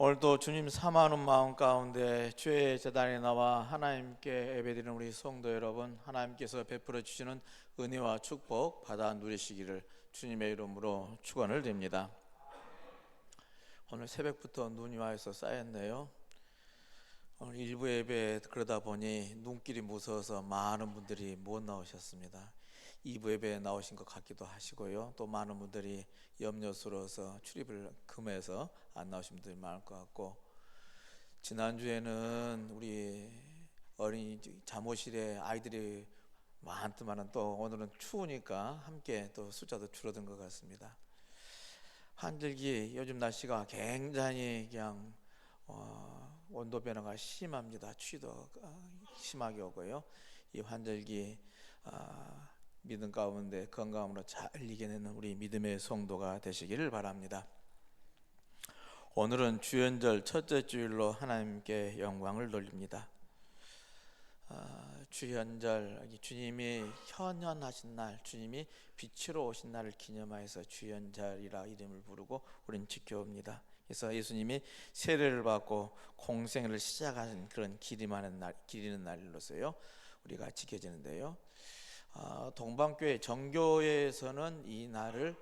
오늘도 주님 사모하는 마음 가운데 주의 제단에 나와 하나님께 예배드리는 우리 성도 여러분, 하나님께서 베풀어 주시는 은혜와 축복 받아 누리시기를 주님의 이름으로 축원을 드립니다. 오늘 새벽부터 눈이 와서 쌓였네요. 오늘 일부 예배 그러다 보니 눈길이 무서워서 많은 분들이 못 나오셨습니다. 2부 예배에 나오신 것 같기도 하시고요. 또 많은 분들이 염려스러워서 출입을 금해서 안 나오신 분들이 많을 것 같고, 지난주에는 우리 어린이 잠옷실에 아이들이 많지만은 또 오늘은 추우니까 함께 또 숫자도 줄어든 것 같습니다. 환절기 요즘 날씨가 굉장히 그냥 온도 변화가 심합니다. 추위도 심하게 오고요. 이 환절기 믿음 가운데 건강으로 잘 이겨내는 우리 믿음의 성도가 되시기를 바랍니다. 오늘은 주연절 첫째 주일로 하나님께 영광을 돌립니다. 주연절, 주님이 현현하신 날, 주님이 빛으로 오신 날을 기념하여서 주연절이라 이름을 부르고 우리는 지켜옵니다. 그래서 예수님이 세례를 받고 공생을 시작하는 그런 기리는 날로서요 우리가 지켜지는데요. 동방교회 정교회에서는 이 날을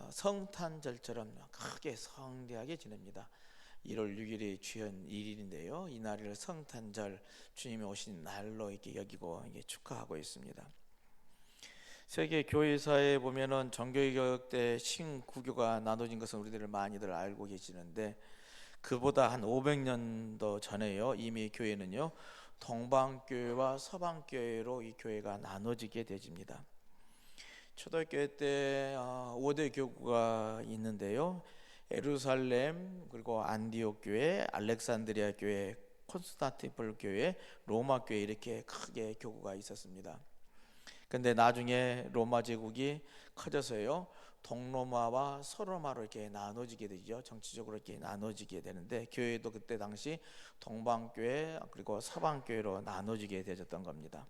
성탄절처럼 크게 성대하게 지냅니다. 1월 6일이 주연일인데요, 이 날을 성탄절, 주님이 오신 날로 이렇게 여기고 이게 축하하고 있습니다. 세계 교회사에 보면은 정교회 개혁 때 신구교가 나눠진 것은 우리들 많이들 알고 계시는데, 그보다 한 500년도 전에요 이미 교회는요 동방교회와 서방교회로 이 교회가 나눠지게 되집니다. 초대교회 때 5대 교구가 있는데요, 예루살렘, 그리고 안디옥 교회, 알렉산드리아 교회, 콘스탄티노플 교회, 로마 교회, 이렇게 크게 교구가 있었습니다. 근데 나중에 로마 제국이 커져서요 동로마와 서로마로 이렇게 나눠지게 되죠. 정치적으로 이렇게 나눠지게 되는데, 교회도 그때 당시 동방교회 그리고 서방교회로 나눠지게 되었던 겁니다.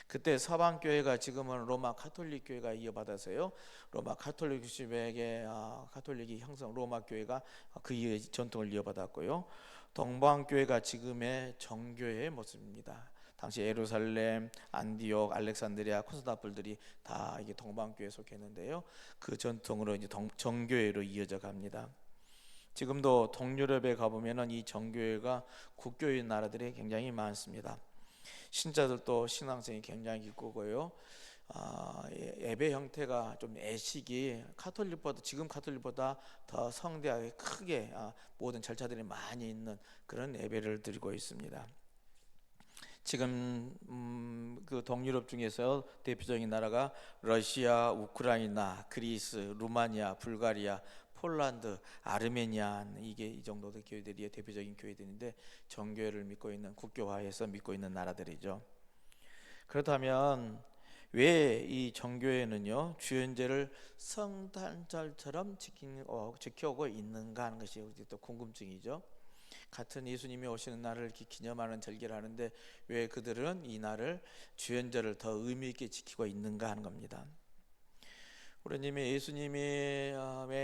그때 서방교회가 지금은 로마 가톨릭 교회가 이어받아서요 로마 가톨릭 주십에게 가톨릭이 형성, 로마 교회가 그 전통을 이어받았고요, 동방교회가 지금의 정교회의 모습입니다. 당시 예루살렘, 안디옥, 알렉산드리아, 콘스탄티노플들이 다 이게 동방교회에 속했는데요, 그 전통으로 이제 정교회로 이어져 갑니다. 지금도 동유럽에 가보면은 이 정교회가 국교인 나라들이 굉장히 많습니다. 신자들도 신앙성이 굉장히 깊고요. 예배 형태가 좀 애식이 지금 카톨릭보다 더 성대하게 크게 모든 절차들이 많이 있는 그런 예배를 드리고 있습니다. 지금 그 동유럽 중에서 대표적인 나라가 러시아, 우크라이나, 그리스, 루마니아, 불가리아, 폴란드, 아르메니아, 이게 이 정도 교회들이 대표적인 교회들인데, 정교회를 믿고 있는, 국교화해서 믿고 있는 나라들이죠. 그렇다면 왜 이 정교회는요 주연절을 성탄절처럼 지켜오고 있는가 하는 것이 우리 또 궁금증이죠. 같은 예수님이 오시는 날을 기념하는 절기를 하는데 왜 그들은 이 날을, 주연절을 더 의미 있게 지키고 있는가 하는 겁니다. 우리님이 예수님에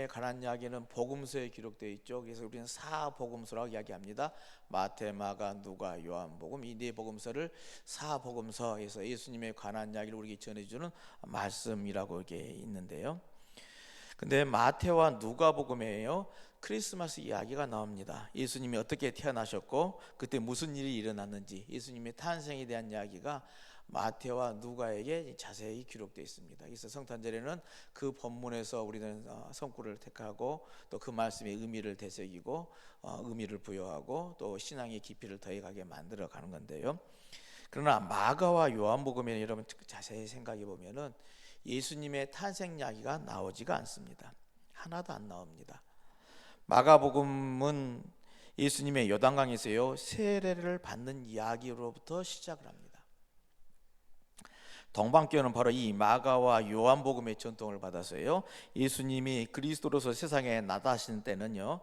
관한 이야기는 복음서에 기록되어 있죠. 그래서 우리는 사복음서라고 이야기합니다. 마태, 마가, 누가, 요한복음, 이 네 복음서를 사복음서에서 예수님에 관한 이야기를 우리에게 전해주는 말씀이라고 이렇게 있는데요. 근데 마태와 누가복음에요 크리스마스 이야기가 나옵니다. 예수님이 어떻게 태어나셨고 그때 무슨 일이 일어났는지, 예수님의 탄생에 대한 이야기가 마태와 누가에게 자세히 기록되어 있습니다. 그래서 성탄절에는 그 본문에서 우리는 성구를 택하고 또 그 말씀의 의미를 되새기고 의미를 부여하고 또 신앙의 깊이를 더해가게 만들어가는 건데요. 그러나 마가와 요한복음에 여러분 자세히 생각해 보면은 예수님의 탄생 이야기가 나오지가 않습니다. 하나도 안 나옵니다. 마가복음은 예수님의 요단강에서요 세례를 받는 이야기로부터 시작을 합니다. 동방교회는 바로 이 마가와 요한복음의 전통을 받아서요 예수님이 그리스도로서 세상에 나타나신 때는요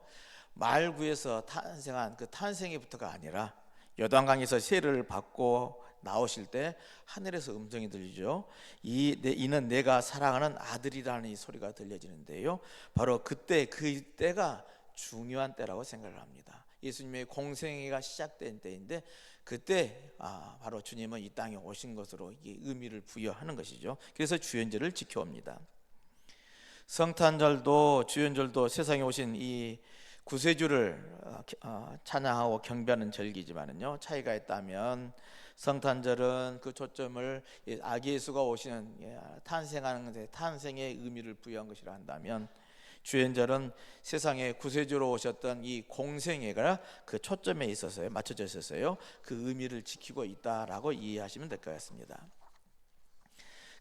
말구에서 탄생한 그 탄생에부터가 아니라 요단강에서 세례를 받고 나오실 때 하늘에서 음성이 들리죠. 이는 내가 사랑하는 아들이라는 이 소리가 들려지는데요, 바로 그때가 중요한 때라고 생각을 합니다. 예수님의 공생애가 시작된 때인데 그때 바로 주님은 이 땅에 오신 것으로 이게 의미를 부여하는 것이죠. 그래서 주연절을 지켜옵니다. 성탄절도 주연절도 세상에 오신 이 구세주를 찬양하고 경배하는 절기지만은요, 차이가 있다면 성탄절은 그 초점을 아기 예수가 오시는 탄생하는 것에 탄생의 의미를 부여한 것이라 한다면, 주연절은 세상에 구세주로 오셨던 이 공생애가 그 초점에 있어서 맞춰져 있었어요. 그 의미를 지키고 있다라고 이해하시면 될 것 같습니다.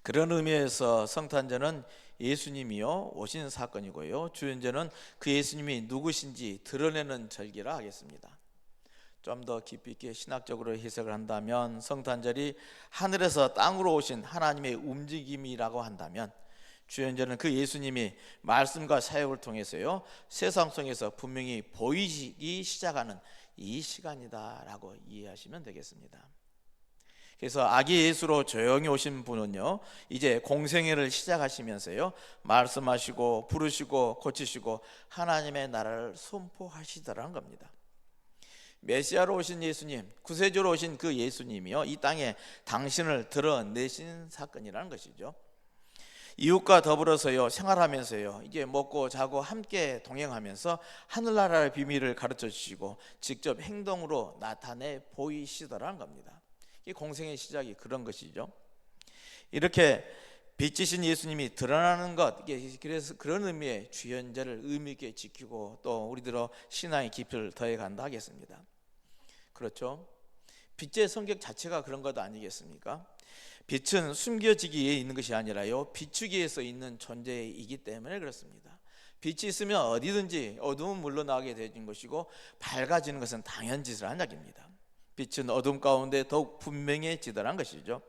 그런 의미에서 성탄절은 예수님이요 오신 사건이고요, 주연절은 그 예수님이 누구신지 드러내는 절기라 하겠습니다. 좀 더 깊이 있게 신학적으로 해석을 한다면, 성탄절이 하늘에서 땅으로 오신 하나님의 움직임이라고 한다면, 주연절은 그 예수님이 말씀과 사역을 통해서요 세상 속에서 분명히 보이기 시작하는 이 시간이다라고 이해하시면 되겠습니다. 그래서 아기 예수로 조용히 오신 분은요, 이제 공생애를 시작하시면서요 말씀하시고 부르시고 고치시고 하나님의 나라를 선포하시더라는 겁니다. 메시아로 오신 예수님, 구세주로 오신 그 예수님이요 이 땅에 당신을 드러내신 사건이라는 것이죠. 이웃과 더불어서요 생활하면서요 이게 먹고 자고 함께 동행하면서 하늘나라의 비밀을 가르쳐 주시고 직접 행동으로 나타내 보이시더라는 겁니다. 이 공생의 시작이 그런 것이죠. 이렇게 빛이신 예수님이 드러나는 것, 그래서 그런 의미의 주연절을 의미 있게 지키고 또 우리들어 신앙의 깊이를 더해 간다 하겠습니다. 그렇죠? 빛의 성격 자체가 그런 것 아니겠습니까? 빛은 숨겨지기에 있는 것이 아니라요 비추기 위해서 있는 존재이기 때문에 그렇습니다. 빛이 있으면 어디든지 어두움은 물러나게 되는 것이고 밝아지는 것은 당연지수라는 이야기입니다. 빛은 어둠 가운데 더욱 분명해지더란 것이죠.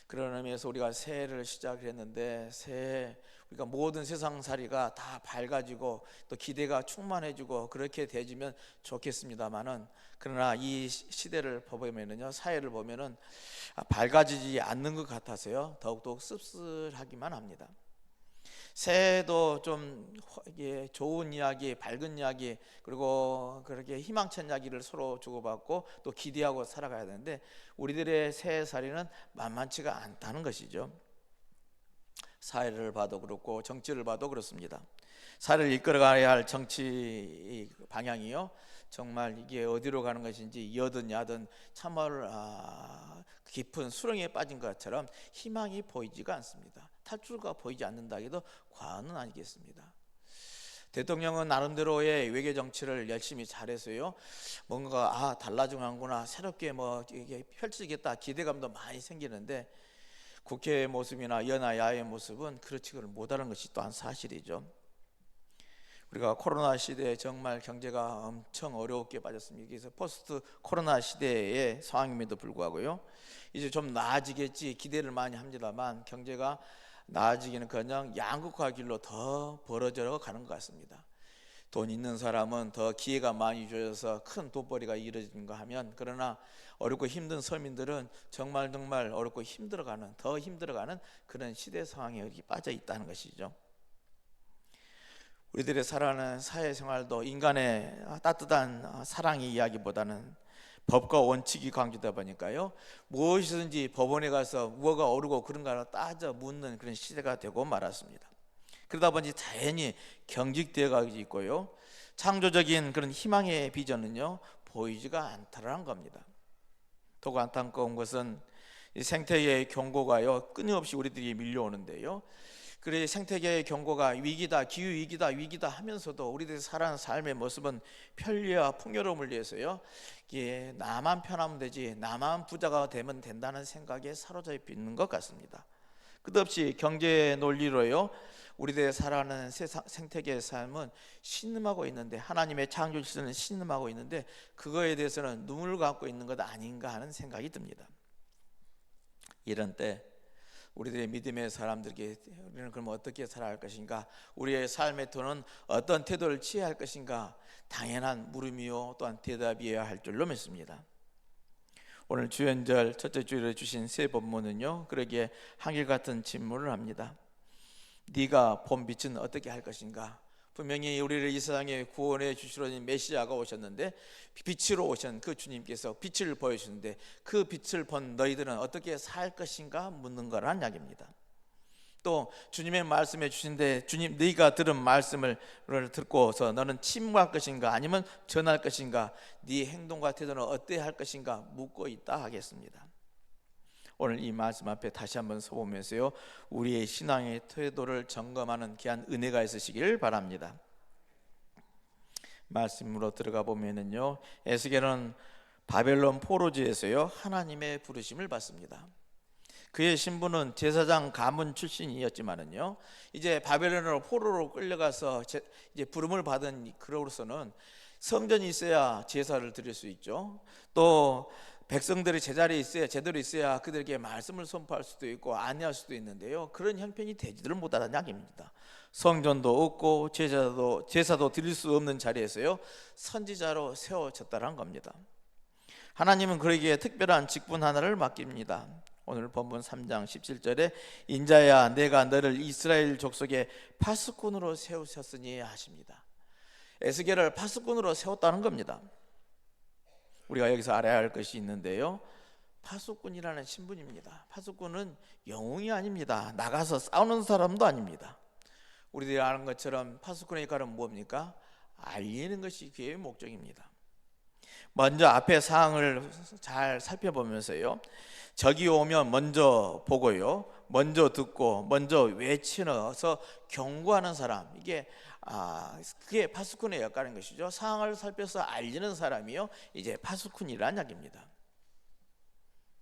그런 의미에서 우리가 새해를 시작했는데, 새해 우리가 모든 세상살이가 다 밝아지고 또 기대가 충만해지고 그렇게 되지면 좋겠습니다만은, 그러나 이 시대를 보면은요 사회를 보면은 밝아지지 않는 것 같아서요 더욱더 씁쓸하기만 합니다. 새해도 좀 좋은 이야기, 밝은 이야기, 그리고 그렇게 희망찬 이야기를 서로 주고받고 또 기대하고 살아가야 되는데, 우리들의 새해살이는 만만치가 않다는 것이죠. 사회를 봐도 그렇고 정치를 봐도 그렇습니다. 사회를 이끌어가야 할 정치 방향이요 정말 이게 어디로 가는 것인지 여든 야든 참말 깊은 수렁에 빠진 것처럼 희망이 보이지가 않습니다. 탈출구가 보이지 않는다 해도 과언은 아니겠습니다. 대통령은 나름대로의 외교 정치를 열심히 잘해서요 뭔가 달라지는구나, 새롭게 이게 펼치겠다 기대감도 많이 생기는데, 국회의 모습이나 여나 야의 모습은 그렇지 못하는 것이 또한 사실이죠. 우리가 코로나 시대에 정말 경제가 엄청 어렵게 빠졌습니다. 그래서 포스트 코로나 시대의 상황임에도 불구하고요 이제 좀 나아지겠지 기대를 많이 합니다만, 경제가 나아지기는커녕 양극화 길로 더 벌어져 가는 것 같습니다. 돈 있는 사람은 더 기회가 많이 주어져서 큰 돈벌이가 이루어지는가 하면, 그러나 어렵고 힘든 서민들은 정말 어렵고 더 힘들어가는 그런 시대 상황에 빠져 있다는 것이죠. 우리들의 살아가는 사회생활도 인간의 따뜻한 사랑의 이야기보다는 법과 원칙이 강조되다 보니까요 무엇이든지 법원에 가서 뭐가 옳고 그런가를 따져 묻는 그런 시대가 되고 말았습니다. 그러다 보니 자연히 경직되어 가고 있고요 창조적인 그런 희망의 비전은요 보이지가 않다라는 겁니다. 더욱 안타까운 것은 이 생태계의 경고가요 끊임없이 우리들이 밀려오는데요, 그래 생태계의 경고가 위기다, 기후 위기다 하면서도 우리들이 살아가는 삶의 모습은 편리와 풍요로움을 위해서요 나만 편하면 되지, 나만 부자가 되면 된다는 생각에 사로잡혀 있는 것 같습니다. 끝없이 경제 논리로요 우리들의 살아가는 생태계의 삶은 신음하고 있는데, 하나님의 창조 질서는 신음하고 있는데 그거에 대해서는 눈물을 감고 있는 것 아닌가 하는 생각이 듭니다. 이런 때 우리들의 믿음의 사람들에게 우리는 그럼 어떻게 살아갈 것인가, 우리의 삶의 토는 어떤 태도를 취해야 할 것인가, 당연한 물음이요 또한 대답이어야 할 줄로 믿습니다. 오늘 주연절 첫째 주일에 주신 새 본문은요 그러기에 한결같은 질문을 합니다. 네가 본 빛은 어떻게 할 것인가, 분명히 우리를 이 세상에 구원해 주시러 메시아가 오셨는데 빛으로 오신 그 주님께서 빛을 보여주는데 그 빛을 본 너희들은 어떻게 살 것인가 묻는 거란 이야기입니다. 또 주님의 말씀해 주신데 주님 네가 들은 말씀을 듣고서 너는 침묵할 것인가 아니면 전할 것인가 네 행동과 태도는 어때야 할 것인가 묻고 있다 하겠습니다. 오늘 이 말씀 앞에 다시 한번 서보면서요 우리의 신앙의 태도를 점검하는 귀한 은혜가 있으시길 바랍니다. 말씀으로 들어가 보면은요 에스겔은 바벨론 포로지에서요 하나님의 부르심을 받습니다. 그의 신분은 제사장 가문 출신이었지만은요 이제 바벨론으로 포로로 끌려가서 이제 부름을 받은 그로서는 성전이 있어야 제사를 드릴 수 있죠. 또 백성들이 제자리에 있어야 제대로 있어야 그들에게 말씀을 선포할 수도 있고 안내할 수도 있는데요 그런 형편이 되지를 못하다는 이야기입니다. 성전도 없고 제사도 드릴 수 없는 자리에서요 선지자로 세워졌다는 겁니다. 하나님은 그에게 특별한 직분 하나를 맡깁니다. 오늘 본문 3장 17절에 인자야 내가 너를 이스라엘 족속의 파수꾼으로 세우셨으니 하십니다. 에스겔을 파수꾼으로 세웠다는 겁니다. 우리가 여기서 알아야 할 것이 있는데요 파수꾼이라는 신분입니다. 파수꾼은 영웅이 아닙니다. 나가서 싸우는 사람도 아닙니다. 우리들이 아는 것처럼 파수꾼의 역할은 뭡니까? 알리는 것이 그의 목적입니다. 먼저 앞에 사항을 잘 살펴보면서요 적이 오면 먼저 보고요 먼저 듣고 먼저 외치면서 경고하는 사람 그게 파수꾼의 역할인 것이죠. 상황을 살펴서 알리는 사람이요 이제 파수꾼이라는 이야기입니다.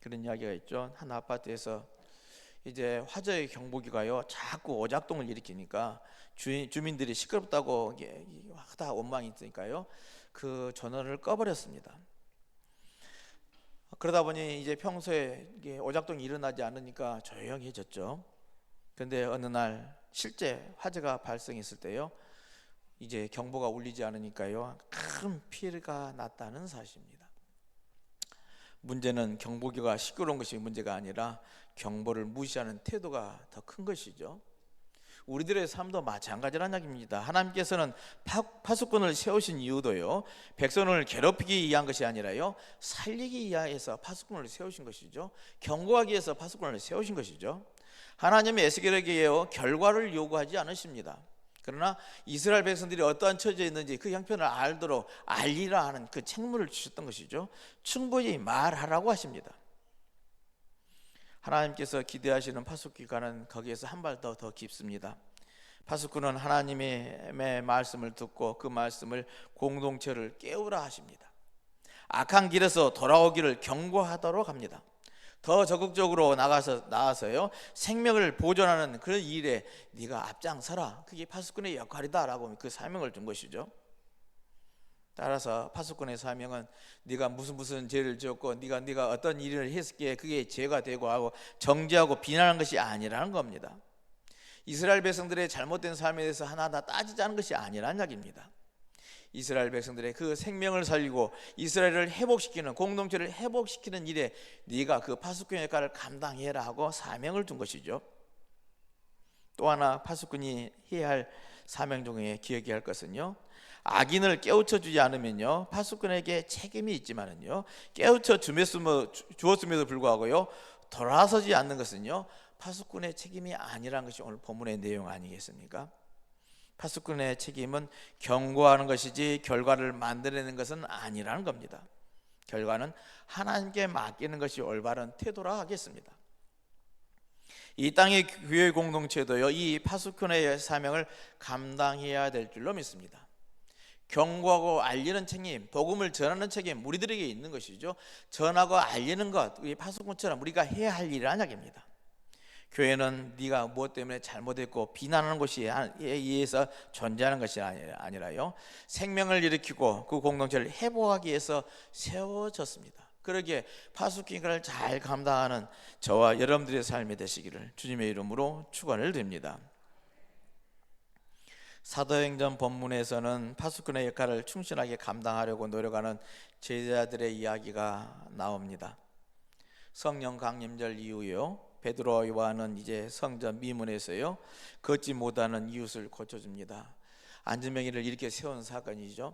그런 이야기가 있죠. 한 아파트에서 이제 화재의 경보기가요 자꾸 오작동을 일으키니까 주민들이 시끄럽다고 하다 원망이 있으니까요 그 전원을 꺼버렸습니다. 그러다 보니 이제 평소에 오작동이 일어나지 않으니까 조용해졌죠. 그런데 어느 날 실제 화재가 발생했을 때요 이제 경보가 울리지 않으니까요 큰 피해가 났다는 사실입니다. 문제는 경보기가 시끄러운 것이 문제가 아니라 경보를 무시하는 태도가 더 큰 것이죠. 우리들의 삶도 마찬가지라는 이야기입니다. 하나님께서는 파수꾼을 세우신 이유도요 백성을 괴롭히기 위한 것이 아니라요 살리기 위해서 파수꾼을 세우신 것이죠. 경고하기 위해서 파수꾼을 세우신 것이죠. 하나님의 에스겔에게요 결과를 요구하지 않으십니다. 그러나 이스라엘 백성들이 어떠한 처지에 있는지 그 형편을 알도록 알리라 하는 그 책무를 주셨던 것이죠. 충분히 말하라고 하십니다. 하나님께서 기대하시는 파수꾼과는 거기에서 한 발 더 깊습니다. 파수꾼은 하나님의 말씀을 듣고 그 말씀을 공동체를 깨우라 하십니다. 악한 길에서 돌아오기를 경고하도록 합니다. 더 적극적으로 나가서요 생명을 보존하는 그런 일에 네가 앞장서라. 그게 파수꾼의 역할이다라고 그 사명을 준 것이죠. 따라서 파수꾼의 사명은 네가 무슨 죄를 지었고 네가 어떤 일을 했기에 그게 죄가 되고 하고 정죄하고 비난하는 것이 아니라는 겁니다. 이스라엘 백성들의 잘못된 삶에 대해서 하나하나 따지자는 것이 아니라는 이야기입니다. 이스라엘 백성들의 그 생명을 살리고 이스라엘을 회복시키는 공동체를 회복시키는 일에 네가 그 파수꾼의 역할을 감당해라 하고 사명을 준 것이죠. 또 하나 파수꾼이 해야 할 사명 중에 기억해야 할 것은요 악인을 깨우쳐 주지 않으면요 파수꾼에게 책임이 있지만은요 깨우쳐 주었음에도 불구하고요 돌아서지 않는 것은요 파수꾼의 책임이 아니라는 것이 오늘 본문의 내용 아니겠습니까? 파수꾼의 책임은 경고하는 것이지 결과를 만들어내는 것은 아니라는 겁니다. 결과는 하나님께 맡기는 것이 올바른 태도라 하겠습니다. 이 땅의 교회 공동체도요 이 파수꾼의 사명을 감당해야 될 줄로 믿습니다. 경고하고 알리는 책임, 복음을 전하는 책임 우리들에게 있는 것이죠. 전하고 알리는 것, 이 파수꾼처럼 우리가 해야 할 일이라는 이야기입니다. 교회는 네가 무엇 때문에 잘못했고 비난하는 것에 의해서 존재하는 것이 아니라요 생명을 일으키고 그 공동체를 회복하기 위해서 세워졌습니다. 그러기에 파수꾼을 잘 감당하는 저와 여러분들의 삶이 되시기를 주님의 이름으로 축원을 드립니다. 사도행전 본문에서는 파수꾼의 역할을 충실하게 감당하려고 노력하는 제자들의 이야기가 나옵니다. 성령 강림절 이후요 베드로와 요한은 이제 성전 미문에서요 걷지 못하는 이웃을 고쳐줍니다. 안진뱅이를 이렇게 세운 사건이죠.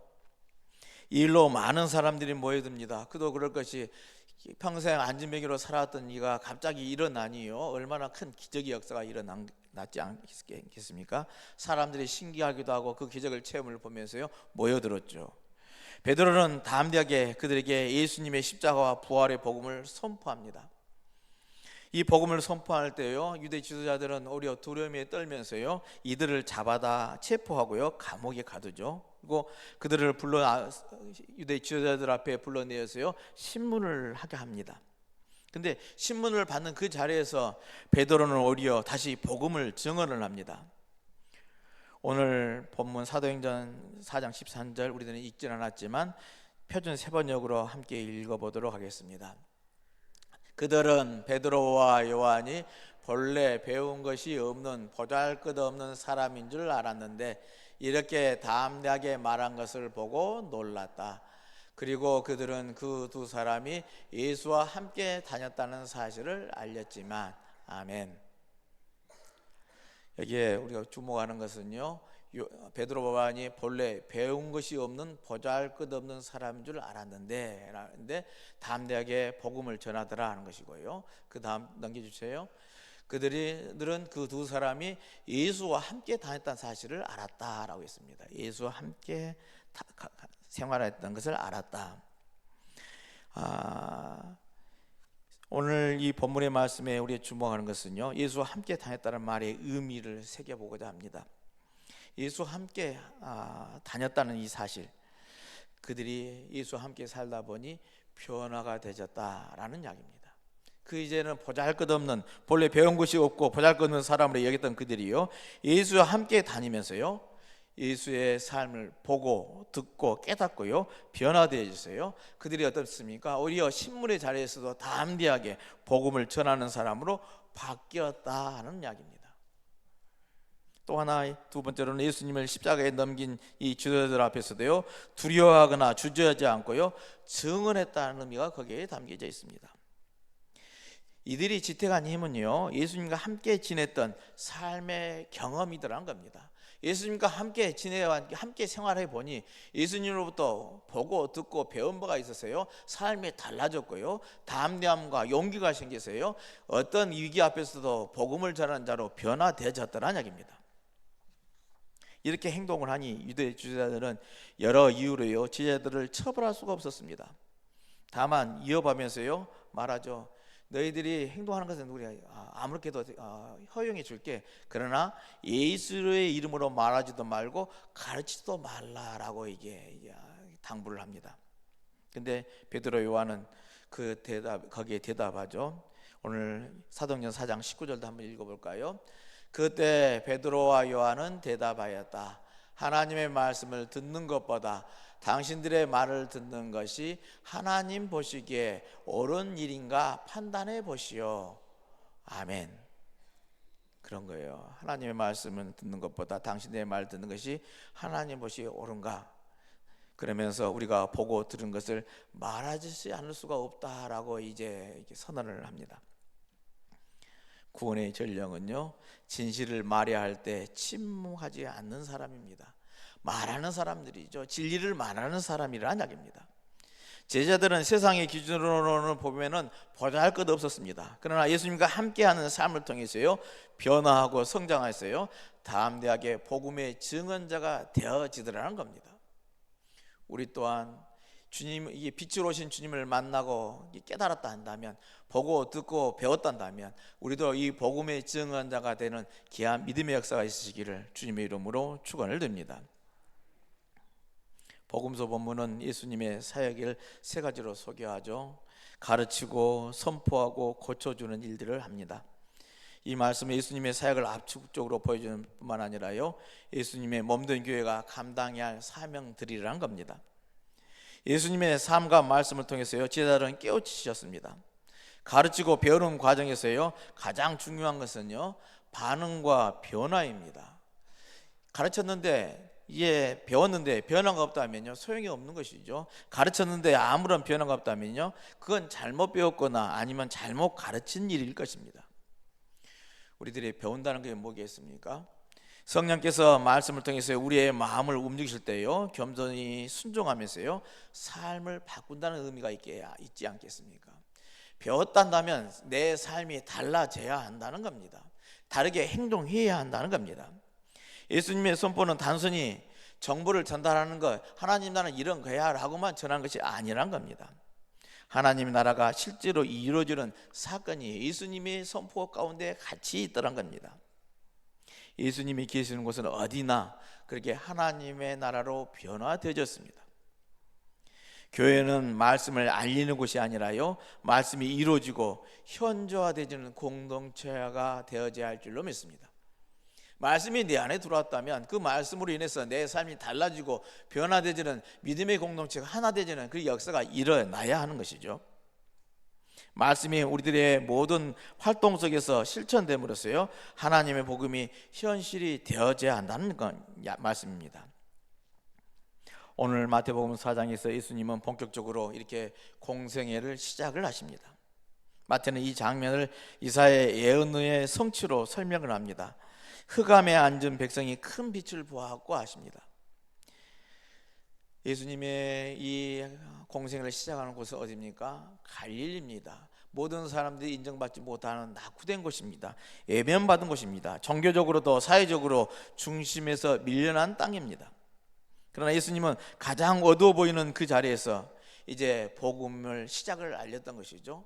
이 일로 많은 사람들이 모여듭니다. 그도 그럴 것이 평생 안진뱅이로 살아왔던 이가 갑자기 일어나니요, 얼마나 큰 기적의 역사가 일어났지 않겠습니까? 사람들이 신기하기도 하고 그 기적을 체험을 보면서요 모여들었죠. 베드로는 담대하게 그들에게 예수님의 십자가와 부활의 복음을 선포합니다. 이 복음을 선포할 때요, 유대 지도자들은 오히려 두려움에 떨면서요 이들을 잡아다 체포하고요 감옥에 가두죠. 그리고 그들을 유대 지도자들 앞에 불러내어서요 신문을 하게 합니다. 근데 신문을 받는 그 자리에서 베드로는 오히려 다시 복음을 증언을 합니다. 오늘 본문 사도행전 4장 13절 우리들은 읽지는 않았지만 표준 세번역으로 함께 읽어보도록 하겠습니다. 그들은 베드로와 요한이 본래 배운 것이 없는 보잘것없는 사람인 줄 알았는데 이렇게 담대하게 말한 것을 보고 놀랐다. 그리고 그들은 그 두 사람이 예수와 함께 다녔다는 사실을 알렸지만. 아멘. 여기에 우리가 주목하는 것은요, 베드로와 요한이 본래 배운 것이 없는 보잘것없는 사람인 줄 알았는데 담대하게 복음을 전하더라 하는 것이고요. 그 다음 넘겨주세요. 그들은 그 두 사람이 예수와 함께 다녔다는 사실을 알았다라고 했습니다. 예수와 함께 생활했던 것을 알았다. 오늘 이 본문의 말씀에 우리가 주목하는 것은요, 예수와 함께 다녔다는 말의 의미를 새겨보고자 합니다. 예수와 함께 다녔다는 이 사실, 그들이 예수와 함께 살다 보니 변화가 되졌다라는 이야기입니다. 그 이제는 보잘것없는, 본래 배운 것이 없고 보잘것없는 사람으로 여겼던 그들이요, 예수와 함께 다니면서요 예수의 삶을 보고 듣고 깨닫고요 변화되어졌어요. 그들이 어떻습니까? 오히려 신문의 자리에서도 담대하게 복음을 전하는 사람으로 바뀌었다 하는 이야기입니다. 또 하나, 두 번째로는 예수님을 십자가에 넘긴 이 지도자들 앞에서도요 두려워하거나 주저하지 않고요 증언했다는 의미가 거기에 담겨져 있습니다. 이들이 지탱한 힘은요 예수님과 함께 지냈던 삶의 경험이더라는 겁니다. 예수님과 함께 함께 생활해 보니 예수님으로부터 보고 듣고 배운 바가 있어서요 삶이 달라졌고요 담대함과 용기가 생겨서요 어떤 위기 앞에서도 복음을 전하는 자로 변화되어졌다는 이야기입니다. 이렇게 행동을 하니 유대 지도자들은 여러 이유로요 제자들을 처벌할 수가 없었습니다. 다만 이어가면서요 말하죠. 너희들이 행동하는 것은 우리가 아무렇게도 허용해 줄게. 그러나 예수의 이름으로 말하지도 말고 가르치지도 말라라고 이게 당부를 합니다. 근데 베드로 요한은 거기에 대답하죠. 오늘 사도행전 4장 19절도 한번 읽어볼까요? 그때 베드로와 요한은 대답하였다. 하나님의 말씀을 듣는 것보다 당신들의 말을 듣는 것이 하나님 보시기에 옳은 일인가 판단해 보시오. 아멘. 그런 거예요. 하나님의 말씀을 듣는 것보다 당신들의 말을 듣는 것이 하나님 보시기에 옳은가. 그러면서 우리가 보고 들은 것을 말하지 않을 수가 없다라고 이제 이렇게 선언을 합니다. 구원의 전령은요 진실을 말해야 할 때 침묵하지 않는 사람입니다. 말하는 사람들이죠. 진리를 말하는 사람이라는 이야기입니다. 제자들은 세상의 기준으로는 보면은 보잘 것 없었습니다. 그러나 예수님과 함께하는 삶을 통해서요 변화하고 성장했어요. 담대하게 복음의 증언자가 되어지더라는 겁니다. 우리 또한 주님, 이 빛으로 오신 주님을 만나고 깨달았다 한다면, 보고 듣고 배웠단다면 우리도 이 복음의 증언자가 되는 귀한 믿음의 역사가 있으시기를 주님의 이름으로 축원을 드립니다. 복음서 본문은 예수님의 사역을 세 가지로 소개하죠. 가르치고 선포하고 고쳐주는 일들을 합니다. 이 말씀은 예수님의 사역을 압축적으로 보여주는 뿐만 아니라요 예수님의 몸된 교회가 감당해야 할 사명들이라는 겁니다. 예수님의 삶과 말씀을 통해서요 제자들은 깨우치셨습니다. 가르치고 배우는 과정에서요 가장 중요한 것은요 반응과 변화입니다. 가르쳤는데 배웠는데 변화가 없다면요 소용이 없는 것이죠. 가르쳤는데 아무런 변화가 없다면요 그건 잘못 배웠거나 아니면 잘못 가르친 일일 것입니다. 우리들이 배운다는 게 뭐겠습니까? 성령께서 말씀을 통해서 우리의 마음을 움직이실 때요, 겸손히 순종하면서요 삶을 바꾼다는 의미가 있지 않겠습니까? 배웠단다면 내 삶이 달라져야 한다는 겁니다. 다르게 행동해야 한다는 겁니다. 예수님의 선포는 단순히 정보를 전달하는 것, 하나님 나라는 이런 거야 라고만 전하는 것이 아니란 겁니다. 하나님의 나라가 실제로 이루어지는 사건이 예수님의 선포 가운데 같이 있더란 겁니다. 예수님이 계시는 곳은 어디나 그렇게 하나님의 나라로 변화되어졌습니다. 교회는 말씀을 알리는 곳이 아니라요, 말씀이 이루어지고 현저화되어지는 공동체가 되어져야 할 줄로 믿습니다. 말씀이 내 안에 들어왔다면 그 말씀으로 인해서 내 삶이 달라지고 변화되어지는 믿음의 공동체가 하나 되어지는 그 역사가 일어나야 하는 것이죠. 말씀이 우리들의 모든 활동 속에서 실천됨으로써요 하나님의 복음이 현실이 되어져야 한다는 건 말씀입니다. 오늘 마태복음 4장에서 예수님은 본격적으로 이렇게 공생애를 시작을 하십니다. 마태는 이 장면을 이사야의 예언의 성취로 설명을 합니다. 흑암에 앉은 백성이 큰 빛을 보았고 하십니다. 예수님의 이 공생애를 시작하는 곳은 어디입니까? 갈릴리입니다. 모든 사람들이 인정받지 못하는 낙후된 곳입니다. 외면받은 곳입니다. 종교적으로도 사회적으로 중심에서 밀려난 땅입니다. 그러나 예수님은 가장 어두워 보이는 그 자리에서 이제 복음을 시작을 알렸던 것이죠.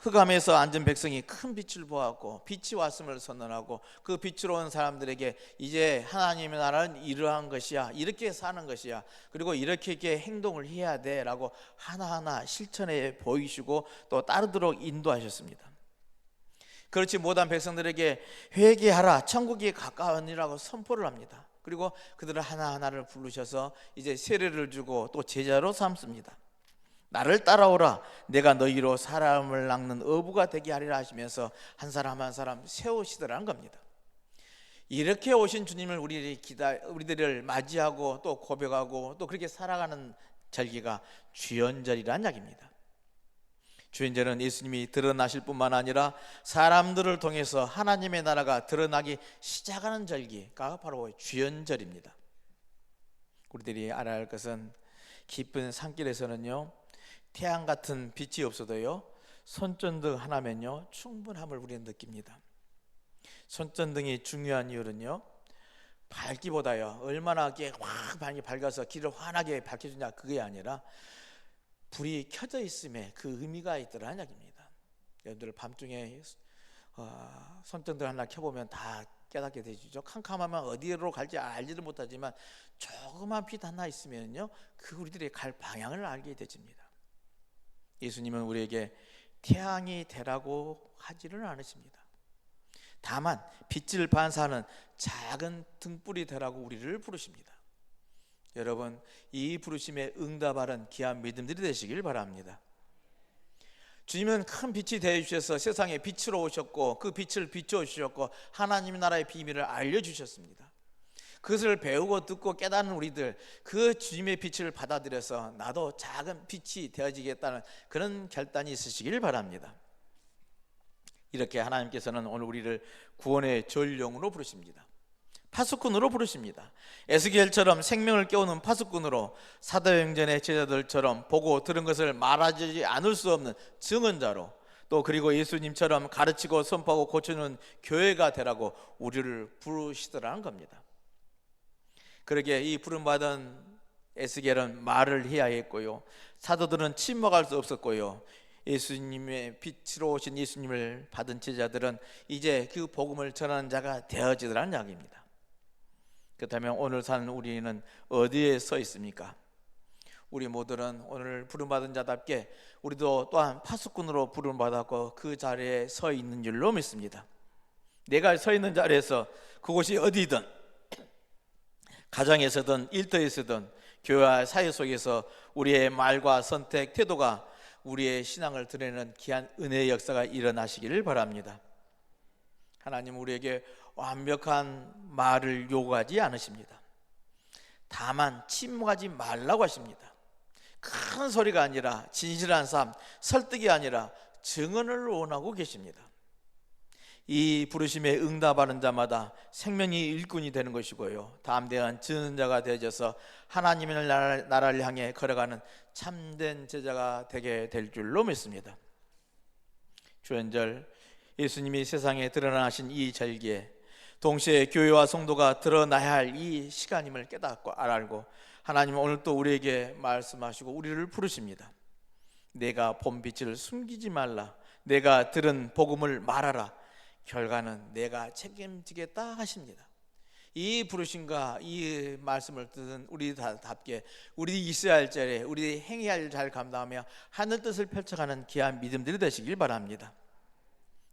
흑암에서 앉은 백성이 큰 빛을 보았고 빛이 왔음을 선언하고 그 빛으로 온 사람들에게 이제 하나님의 나라는 이러한 것이야, 이렇게 사는 것이야, 그리고 이렇게 행동을 해야 돼 라고 하나하나 실천해 보이시고 또 따르도록 인도하셨습니다. 그렇지 못한 백성들에게 회개하라, 천국이 가까우니라고 선포를 합니다. 그리고 그들을 하나하나를 부르셔서 이제 세례를 주고 또 제자로 삼습니다. 나를 따라오라, 내가 너희로 사람을 낚는 어부가 되게 하리라 하시면서 한 사람 한 사람 세우시더라는 겁니다. 이렇게 오신 주님을 우리들을 맞이하고 또 고백하고 또 그렇게 살아가는 절기가 주연절이라는 이야기입니다. 주연절은 예수님이 드러나실 뿐만 아니라 사람들을 통해서 하나님의 나라가 드러나기 시작하는 절기가 바로 주연절입니다. 우리들이 알아야 할 것은 깊은 산길에서는요 태양 같은 빛이 없어도요 손전등 하나면요 충분함을 우리는 느낍니다. 손전등이 중요한 이유는요 밝기보다요 얼마나 확 많이 밝아서 길을 환하게 밝혀주냐 그게 아니라 불이 켜져 있음에 그 의미가 있더라는 이야기입니다. 여러분들 밤중에 손전등 하나 켜보면 다 깨닫게 되시죠. 캄캄하면 어디로 갈지 알지도 못하지만 조그만 빛 하나 있으면요 그 우리들이 갈 방향을 알게 되집니다. 예수님은 우리에게 태양이 되라고 하지는 않으십니다. 다만 빛을 반사하는 작은 등불이 되라고 우리를 부르십니다. 여러분, 이 부르심에 응답하는 귀한 믿음들이 되시길 바랍니다. 주님은 큰 빛이 되어주셔서 세상에 빛으로 오셨고 그 빛을 비춰주셨고 하나님 나라의 비밀을 알려주셨습니다. 그것을 배우고 듣고 깨닫는 우리들, 그 주님의 빛을 받아들여서 나도 작은 빛이 되어지겠다는 그런 결단이 있으시길 바랍니다. 이렇게 하나님께서는 오늘 우리를 구원의 전령으로 부르십니다. 파수꾼으로 부르십니다. 에스겔처럼 생명을 깨우는 파수꾼으로, 사도행전의 제자들처럼 보고 들은 것을 말하지 않을 수 없는 증언자로, 또 그리고 예수님처럼 가르치고 선포하고 고쳐주는 교회가 되라고 우리를 부르시더라는 겁니다. 그러기에 이 부름받은 에스겔은 말을 해야 했고요, 사도들은 침묵할 수 없었고요, 예수님의 빛으로 오신 예수님을 받은 제자들은 이제 그 복음을 전하는 자가 되어지더라는 이야기입니다. 그렇다면 오늘 사는 우리는 어디에 서 있습니까? 우리 모두는 오늘 부름받은 자답게 우리도 또한 파수꾼으로 부름받았고 그 자리에 서 있는 줄로 믿습니다. 내가 서 있는 자리에서 그곳이 어디든, 가정에서든 일터에서든 교회와 사회 속에서 우리의 말과 선택, 태도가 우리의 신앙을 드러내는 귀한 은혜의 역사가 일어나시기를 바랍니다. 하나님 우리에게 완벽한 말을 요구하지 않으십니다. 다만 침묵하지 말라고 하십니다. 큰 소리가 아니라 진실한 삶, 설득이 아니라 증언을 원하고 계십니다. 이 부르심에 응답하는 자마다 생명이 일꾼이 되는 것이고요, 담대한 증언자가 되어져서 하나님의 나라를 향해 걸어가는 참된 제자가 되게 될 줄로 믿습니다. 주연절, 예수님이 세상에 드러나신 이 절기에 동시에 교회와 성도가 드러나야 할 이 시간임을 깨닫고 알고, 하나님은 오늘 또 우리에게 말씀하시고 우리를 부르십니다. 내가 본 빛을 숨기지 말라, 내가 들은 복음을 말하라, 결과는 내가 책임지겠다 하십니다. 이 부르심과 이 말씀을 듣는 우리답게 우리 있어야 할 자리에 우리 행해야 할 잘 감당하며 하늘 뜻을 펼쳐가는 귀한 믿음들이 되시길 바랍니다.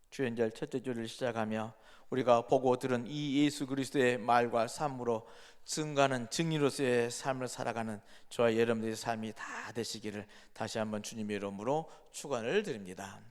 주연절 첫째 주를 시작하며 우리가 보고 들은 이 예수 그리스도의 말과 삶으로 증거하는 증인으로서의 삶을 살아가는 저와 여러분들의 삶이 다 되시기를 다시 한번 주님의 이름으로 축원을 드립니다.